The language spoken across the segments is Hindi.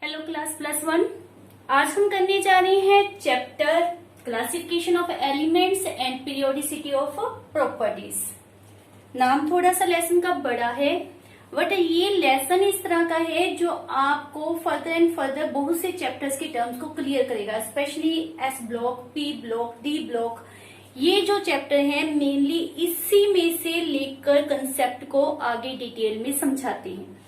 Hello class +1। आज हम करने जा रहे हैं chapter classification of elements and periodicity of properties. नाम थोड़ा सा लेसन का बड़ा है, बट ये लेसन इस तरह का है जो आपको फर्दर एंड फर्दर बहुत से चैप्टर्स के टर्म्स को क्लियर करेगा, specially S block, P block, D block. ये जो चैप्टर है मेनली इसी में से लेकर कंसेप्ट को आगे डिटेल में समझाते हैं।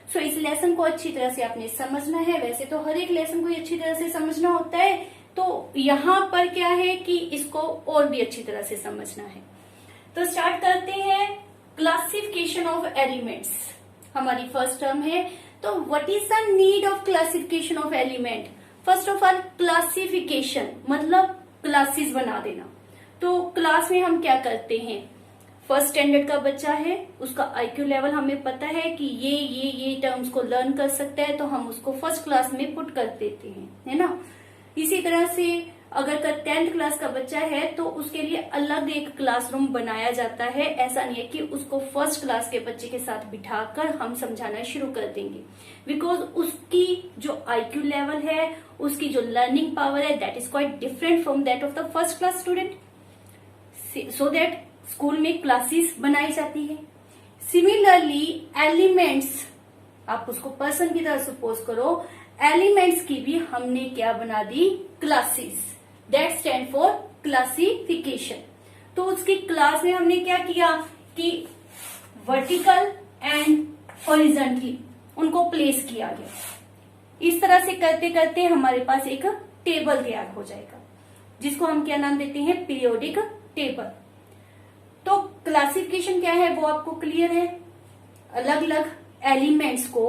सो इस लेसन को अच्छी तरह से आपने समझना है। वैसे तो हर एक लेसन को अच्छी तरह से समझना होता है, तो यहाँ पर क्या है कि इसको और भी अच्छी तरह से समझना है। तो स्टार्ट करते हैं। क्लासिफिकेशन ऑफ एलिमेंट्स हमारी फर्स्ट टर्म है। तो what is the need of classification of element? First of all classification मतलब क्लासेस बना देना। तो क्लास में हम क्या करते हैं, फर्स्ट स्टैंडर्ड का बच्चा है, उसका आईक्यू लेवल हमें पता है कि ये टर्म्स को लर्न कर सकता है, तो हम उसको फर्स्ट क्लास में पुट कर देते हैं, है ना। इसी तरह से अगर 10th क्लास का बच्चा है तो उसके लिए अलग एक क्लासरूम बनाया जाता है। ऐसा नहीं है कि उसको फर्स्ट क्लास के बच्चे के साथ बिठाकर हम समझाना शुरू कर देंगे, बिकॉज उसकी जो आईक्यू लेवल है, उसकी जो लर्निंग पावर है, that is quite different from that of the first class student. So that school में क्लासेस बनाई जाती है। सिमिलरली एलिमेंट्स, आप उसको पर्सन की तरह सपोज करो, एलिमेंट्स की भी हमने क्या बना दी, classes. That stand for classification. तो उसकी क्लास में हमने क्या किया कि वर्टिकल एंड हॉरिजॉन्टली उनको प्लेस किया गया। इस तरह से करते करते हमारे पास एक टेबल तैयार हो जाएगा, जिसको हम क्या नाम देते हैं, पीरियोडिक टेबल। तो क्लासिफिकेशन क्या है वो आपको क्लियर है। अलग अलग एलिमेंट्स को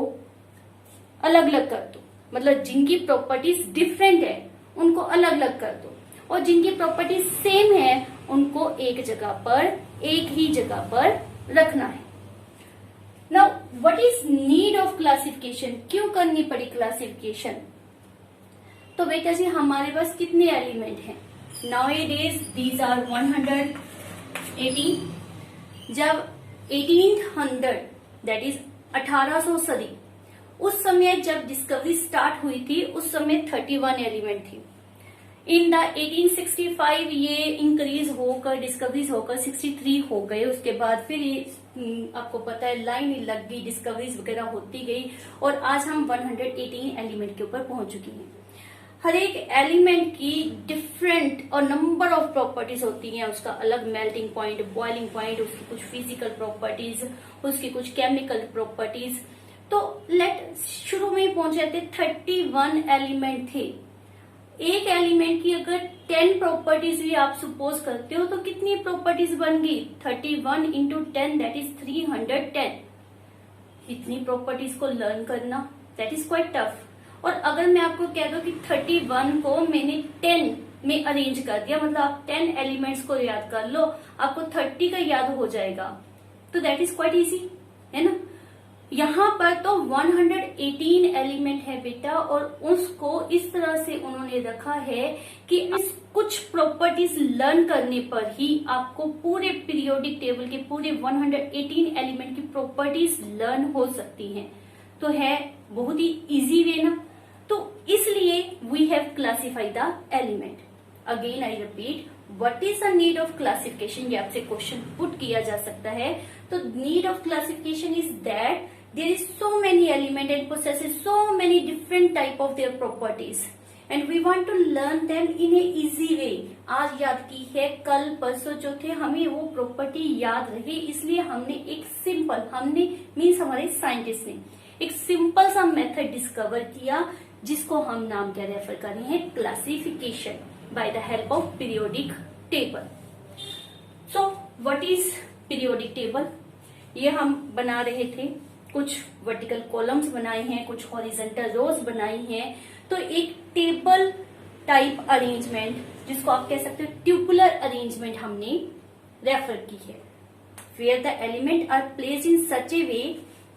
अलग अलग कर दो, मतलब जिनकी प्रॉपर्टीज डिफरेंट है उनको अलग अलग कर दो, और जिनकी प्रॉपर्टीज सेम है उनको एक ही जगह पर रखना है। Now what is need of classification? क्यों करनी पड़ी क्लासिफिकेशन? तो बेटा जी हमारे पास कितने एलिमेंट हैं? नाउएडेज दीज आर 118। जब 1800 दैट इज 1800 सदी, उस समय जब डिस्कवरी स्टार्ट हुई थी उस समय 31 एलिमेंट थी। इन द 1865 ये इंक्रीज होकर डिस्कवरीज होकर 63 हो गए। उसके बाद फिर आपको पता है लाइन लग गई, डिस्कवरीज वगैरह होती गई, और आज हम 118 एलिमेंट के ऊपर पहुंच चुकी हैं। हर एक एलिमेंट की डिफरेंट और नंबर ऑफ प्रॉपर्टीज होती हैं। उसका अलग मेल्टिंग पॉइंट, बॉइलिंग पॉइंट, उसकी कुछ फिजिकल प्रॉपर्टीज, उसकी कुछ केमिकल प्रॉपर्टीज। तो लेट शुरू में पहुंचे थे 31 एलिमेंट थे। एक एलिमेंट की अगर 10 प्रॉपर्टीज भी आप सपोज करते हो तो कितनी प्रॉपर्टीज बन गई? 31 इंटू 10 दैट इज 310। इतनी प्रॉपर्टीज को लर्न करना दैट इज क्वाइट टफ। और अगर मैं आपको कह दूं कि 31 को मैंने 10 में अरेंज कर दिया, मतलब आप 10 एलिमेंट्स को याद कर लो, आपको 30 का याद हो जाएगा, तो दैट इज क्वाइट इजी, है ना। यहाँ पर तो 118 एलिमेंट है बेटा, और उसको इस तरह से उन्होंने रखा है कि इस कुछ प्रॉपर्टीज लर्न करने पर ही आपको पूरे पीरियोडिक टेबल के पूरे 118 एलिमेंट की प्रॉपर्टीज लर्न हो सकती हैं। तो है बहुत ही इजी वे ना। तो इसलिए we have classified the element. Again I repeat, what is the need of classification? ये आपसे क्वेश्चन पुट किया जा सकता है। तो need of classification is that there is so many element and possesses so many different type of their properties, and we want to learn them in a easy way. आज याद की है, कल परसों जो थे हमें वो प्रॉपर्टी याद रहे, इसलिए हमने एक सिंपल, हमने मीन्स हमारे साइंटिस्ट ने एक सिंपल सा मेथड डिस्कवर किया, जिसको हम नाम क्या रेफर कर रहे हैं, classification by the help of periodic table. So what is periodic table? ये हम बना रहे थे, कुछ वर्टिकल कॉलम्स बनाए हैं, कुछ हॉरिजॉन्टल रोज बनाई हैं। तो एक टेबल टाइप अरेंजमेंट, जिसको आप कह सकते हो ट्यूपुलर अरेंजमेंट, हमने रेफर की है, where the element are placed in such a way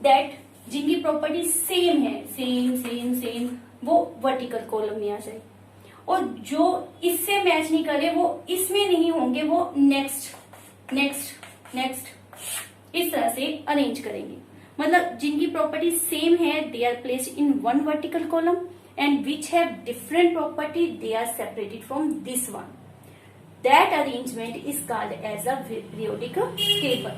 that जिनकी प्रॉपर्टी सेम है, सेम वो वर्टिकल कॉलम में आ जाए, और जो इससे मैच नहीं करे वो इसमें नहीं होंगे, वो नेक्स्ट इस तरह से अरेंज करेंगे। मतलब जिनकी प्रॉपर्टी सेम है they are placed in one vertical column and which have different property they are separated from this one. That arrangement is called as a periodic table.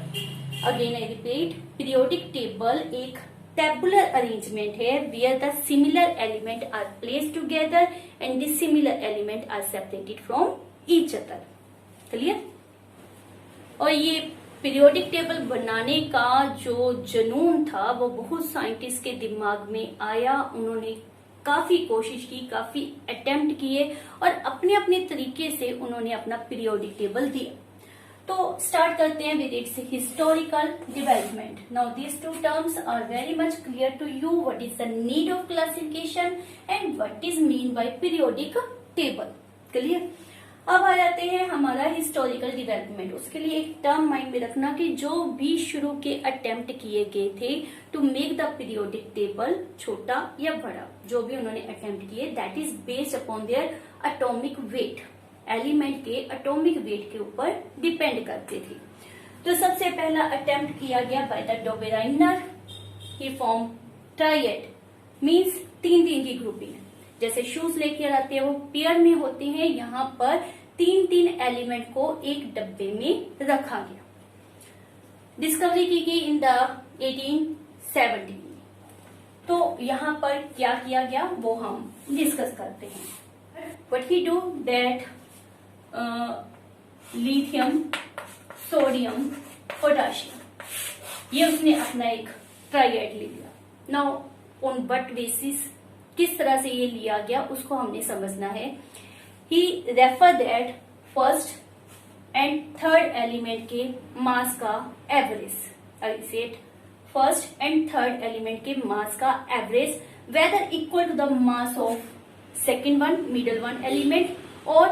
Again I repeat, periodic table एक tabular arrangement है where the similar element are placed together and dissimilar element are separated from each other. Clear? और ये पीरियोडिक टेबल बनाने का जो जुनून था वो बहुत साइंटिस्ट के दिमाग में आया. उन्होंने काफी कोशिश की, काफी अटेम्प्ट किए और अपने अपने तरीके से उन्होंने अपना पीरियोडिक टेबल दिया. तो स्टार्ट करते हैं with its historical development. Now these two terms are very much clear to you. What is the need of classification and what is mean by periodic table. Clear? अब आ जाते हैं हमारा हिस्टोरिकल डेवलपमेंट. उसके लिए एक टर्म माइंड में रखना कि जो भी शुरू के अटेम्प्ट किए गए थे to make the periodic table, छोटा या बड़ा, जो भी उन्होंने अटेम्प्ट किए, that is based upon their atomic weight. Element के एटॉमिक वेट के ऊपर डिपेंड करते थे. तो सबसे पहला अटेम्प्ट किया गया by the Dobereiner. He form triad, means तीन तीन की ग्रुपिंग. जैसे शूज लेके आते हैं वो पेयर में होते हैं, यहाँ पर तीन तीन एलिमेंट को एक डब्बे में रखा गया. डिस्कवरी की गई इन द 1870. तो यहाँ पर क्या किया गया वो हम डिस्कस करते हैं. What he do that lithium, sodium, potassium, ये उसने अपना एक ट्राइएड ले लिया. नाउ ऑन व्हाट बेसिस, किस तरह से ये लिया गया उसको हमने समझना है. He refer that first and third element के मास का average. I said first and third element के मास का average whether equal to the mass of second one, middle one element और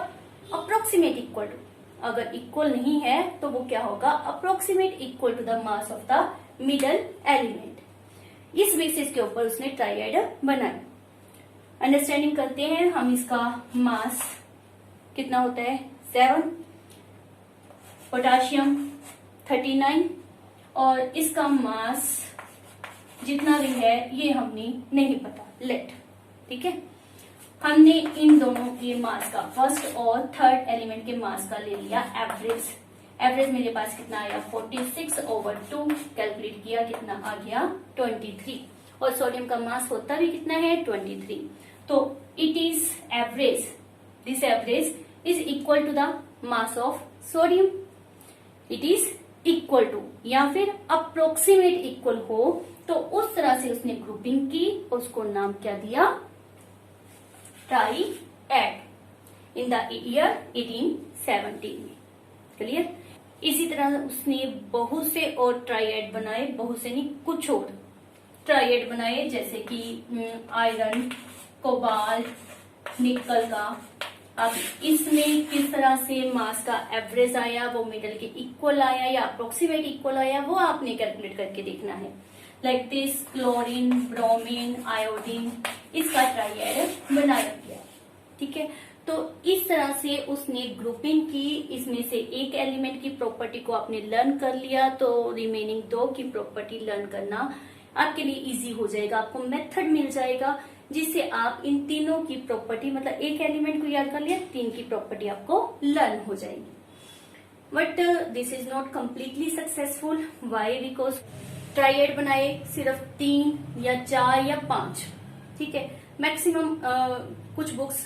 अप्रोक्सीमेट इक्वल टू. अगर इक्वल नहीं है तो वो क्या होगा, approximate equal to the mass of the middle element. इस बेसिस के ऊपर उसने ट्राइएड बनाया. अंडरस्टैंडिंग करते हैं हम. इसका मास कितना होता है 7, पोटाशियम 39 और इसका मास जितना भी है ये हमने नहीं पता. लेट, ठीक है, हमने इन दोनों के मास का, फर्स्ट और थर्ड एलिमेंट के मास का ले लिया एवरेज. एवरेज मेरे पास कितना आया 46/2. कैलकुलेट किया, कितना आ गया 23. और सोडियम का मास होता भी कितना है 23. तो it is average, this average is equal to the mass of sodium. It is equal to या फिर अप्रोक्सीमेट इक्वल हो तो उस तरह से उसने ग्रुपिंग की. उसको नाम क्या दिया, ट्राइएड, इन द ईयर 1870 में. क्लियर? इसी तरह उसने बहुत से और ट्राइएड बनाए, बहुत से नहीं कुछ और ट्राइएड बनाए, जैसे कि आयरन, कोबाल्ट, निकल का. अब इसमें किस तरह से मास का एवरेज आया, वो मिडल के इक्वल आया या अप्रोक्सीमेट इक्वल आया, वो आपने कैलकुलेट करके देखना है. Like this chlorine, bromine, iodine, इसका ट्राइएड बनाया गया. ठीक है, तो इस तरह से उसने ग्रुपिंग की. इसमें से एक एलिमेंट की प्रॉपर्टी को आपने लर्न कर लिया तो रिमेनिंग दो की प्रॉपर्टी लर्न करना आपके लिए इजी हो जाएगा. आपको मेथड मिल जाएगा जिससे आप इन तीनों की प्रॉपर्टी, मतलब एक एलिमेंट को याद कर लिया, तीन की प्रॉपर्टी आपको लर्न हो जाएगी. But this is not completely successful. Why? Because triad बनाए सिर्फ 3 या 4 या 5. ठीक है, मैक्सिमम कुछ बुक्स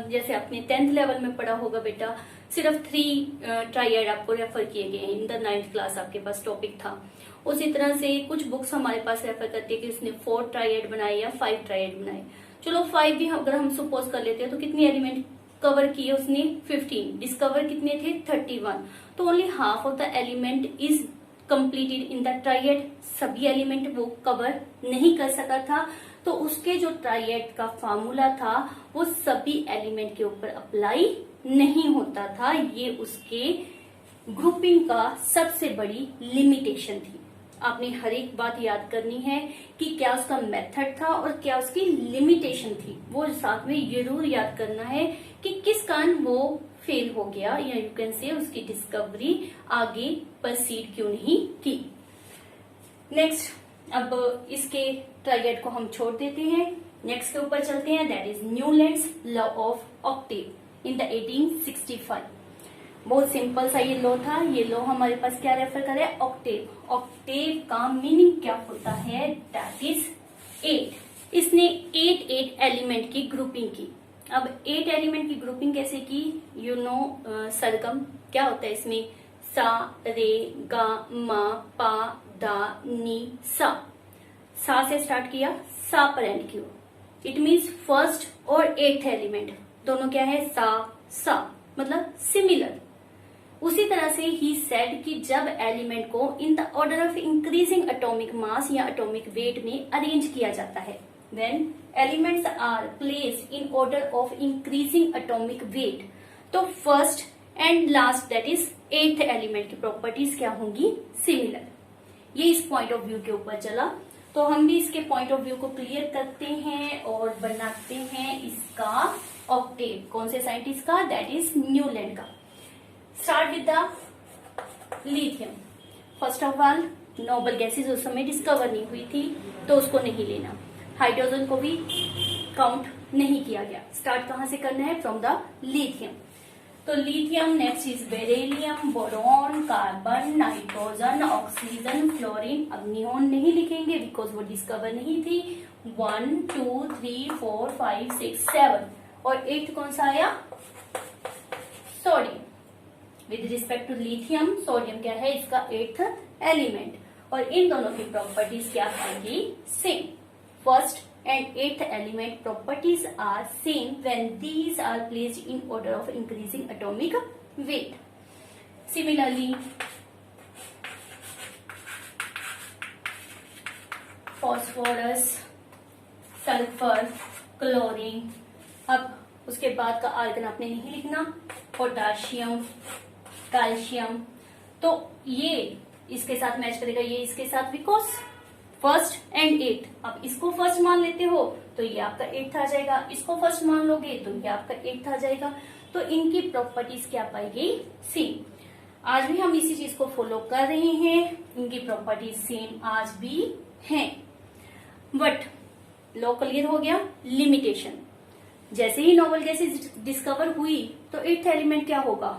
जैसे आपने 10th लेवल में पढ़ा होगा बेटा, सिर्फ 3 ट्राइएड आपको रेफर किए गए हैं. इन द 9th क्लास आपके पास टॉपिक था. उसी तरह से कुछ बुक्स हमारे पास रेफर करती है कि उसने 4 ट्राइएड बनाए या 5 ट्राइएड बनाए. चलो 5 भी अगर हम सपोज कर लेते हैं तो कितने एलिमेंट कवर किए उसने 15. डिस्कवर कितने थे 31. तो only half of the element is completed in the triad. सभी एलिमेंट वो कवर नहीं कर सका था. तो उसके जो ट्राइएड का फार्मूला था वो सभी एलिमेंट के ऊपर अप्लाई नहीं होता था. ये उसके ग्रुपिंग का सबसे बड़ी लिमिटेशन थी. आपने हर एक बात याद करनी है कि क्या उसका मेथड था और क्या उसकी लिमिटेशन थी. वो साथ में जरूर याद करना है कि किस कारण वो फेल हो गया या यू कैन से उसकी डिस्कवरी आगे परसीड क्यों नहीं की. नेक्स्ट अब इसके ट्राइएड को हम छोड़ देते हैं, नेक्स्ट के ऊपर चलते हैं, that is Newlands law of Octave in the 1865। बहुत सिंपल सा ये लॉ था। ये लॉ हमारे पास क्या रेफर करे, ऑक्टेव। ऑक्टेव का मीनिंग क्या होता है, दैट इज 8। इसने 8 एलिमेंट की ग्रुपिंग की। अब 8 एलिमेंट की ग्रुपिंग कैसे की, यू नो सरगम क्या होता है इसमें, सा रे गा मा पा दा नी सा। सा से स्टार्ट किया, सा पर एंड किया। इट मीन्स फर्स्ट और 8th एलिमेंट दोनों क्या है, सा मतलब सिमिलर। उसी तरह से ही सेड कि जब एलिमेंट को in the order of increasing atomic mass या एटॉमिक वेट में अरेंज किया जाता है, when elements are placed in order of increasing atomic weight, तो first and last that is 8th element की प्रॉपर्टीज क्या होंगी, सिमिलर। ये इस पॉइंट ऑफ व्यू के ऊपर चला, तो हम भी इसके पॉइंट ऑफ व्यू को क्लियर करते हैं और बनाते हैं इसका ऑक्टेव। कौन से साइंटिस्ट का, दैट इज न्यूलैंड का। Start with the lithium. First of all noble gases उस समय डिस्कवर नहीं हुई थी, तो उसको नहीं लेना। हाइड्रोजन को भी काउंट नहीं किया गया। स्टार्ट कहां से करना है, फ्रॉम द लिथियम। तो lithium, next is beryllium, boron, carbon, nitrogen, oxygen, fluorine. अब नियोन नहीं लिखेंगे बिकॉज वो डिस्कवर नहीं थी। 1 2 3 4 5 6 7 और 8th कौन सा आया, sodium. With respect to lithium, sodium क्या है, इसका 8th एलिमेंट। और इन दोनों की प्रॉपर्टीज क्या आएगी, same. First and 8th element properties are same when these are placed in order of increasing atomic weight. Similarly, phosphorus, sulfur, chlorine. अब उसके बाद का आर्गन आपने नहीं लिखना, पोटाशियम, कैल्शियम। तो ये इसके साथ मैच करेगा, ये इसके साथ, बिकॉज फर्स्ट एंड 8th। अब इसको फर्स्ट मान लेते हो तो ये आपका 8th आ जाएगा, इसको फर्स्ट मान लोगे तो ये आपका 8th आ जाएगा। तो इनकी प्रॉपर्टीज क्या पाएगी, सेम। आज भी हम इसी चीज को फॉलो कर रहे हैं, इनकी प्रॉपर्टीज सेम आज भी हैं। बट लॉ क्लियर हो गया, लिमिटेशन। जैसे ही नोबल गैसेज डिस्कवर हुई तो 8th एलिमेंट क्या होगा,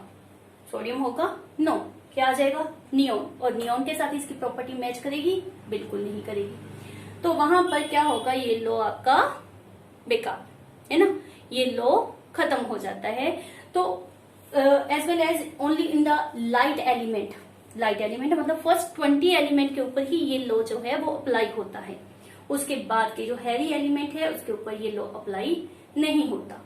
सोडियम होगा, नो, क्या आ जाएगा, नियोन। और नियोन के साथ इसकी प्रॉपर्टी मैच करेगी, बिल्कुल नहीं करेगी। तो वहां पर क्या होगा, ये लॉ आपका बेकार है ना, ये लॉ खत्म हो जाता है। तो as well as only in the light element, light element मतलब फर्स्ट 20 एलिमेंट के ऊपर ही ये लॉ जो है वो अप्लाई होता है। उसके बाद के जो हैवी एलिमेंट है उसके ऊपर ये लॉ अप्लाई नहीं होता।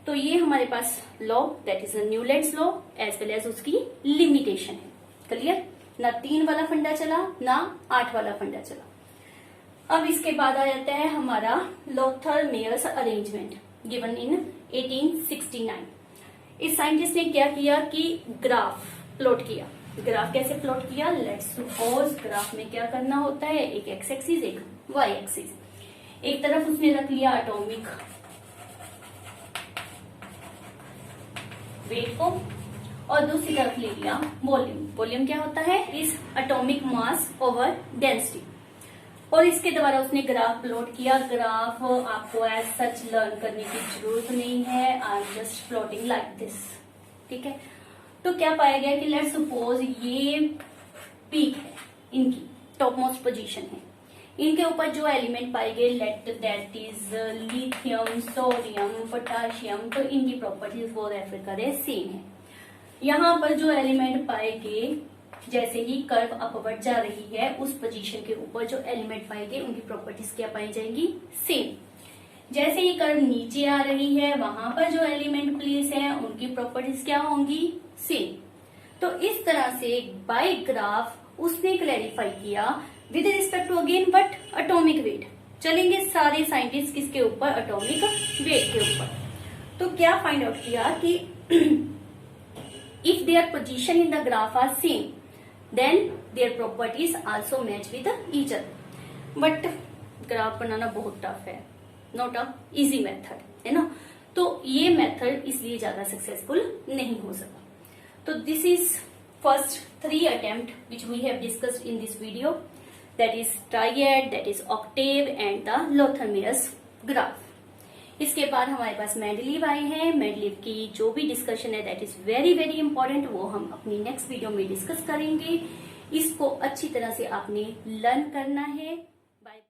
तो ये हमारे पास law that is Newlands law as well as उसकी लिमिटेशन है। क्लियर, ना 3 वाला फंडा चला ना 8 वाला फंडा चला। अब इसके बाद आ जाता है हमारा Lothar Meyer's arrangement given in 1869। इस साइंटिस्ट ने क्या किया कि ग्राफ प्लॉट किया। ग्राफ कैसे प्लॉट किया, लेट्स सपोज ग्राफ में क्या करना होता है, एक एक्स एक्सिस एक वाई एक्सिस। एक तरफ उसने रख लिया एटॉमिक वेट को और दूसरी तरफ ले लिया वॉल्यूम। वॉल्यूम क्या होता है, इस एटॉमिक मास ओवर डेंसिटी। और इसके द्वारा उसने ग्राफ प्लॉट किया। ग्राफ आपको एज सच लर्न करने की जरूरत नहीं है, I am just plotting like this, ठीक है। तो क्या पाया गया कि लेट्स सपोज ये पीक है, इनकी टॉप मोस्ट पोजीशन है। इनके ऊपर जो एलिमेंट पाए गए let that is lithium, sodium, potassium, तो इनकी प्रॉपर्टीज वो रेफर करें सेम है। यहाँ पर जो एलिमेंट पाए गए, जैसे ही कर्व अपवर्ड जा रही है उस पोजीशन के ऊपर जो एलिमेंट पाए गए उनकी प्रॉपर्टीज क्या पाई जाएंगी, सेम। जैसे ही कर्व नीचे आ रही है वहां पर जो एलिमेंट प्लेस है उनकी प्रॉपर्टीज क्या होंगी, सेम। तो इस तरह से बाय ग्राफ उसने क्लैरिफाई किया with respect to again but atomic weight. चलेंगे सारे साइंटिस्ट किसके ऊपर, एटॉमिक वेट के ऊपर। तो क्या फाइंड आउट किया कि if their position in the graph are same then their properties also match with each other। but graph बनाना बहुत टफ है, नॉट अ इजी मेथड है ना। तो ये मेथड इसलिए ज्यादा सक्सेसफुल नहीं हो सका। तो this is first 3 attempt which we have discussed in this video। that is triad, that is octave and the Lothamir's graph. इसके बाद हमारे पास मेंडलीव आए हैं। मेंडलीव की जो भी डिस्कशन है that is very very important, वो हम अपनी नेक्स्ट वीडियो में डिस्कस करेंगे। इसको अच्छी तरह से आपने लर्न करना है। बाय।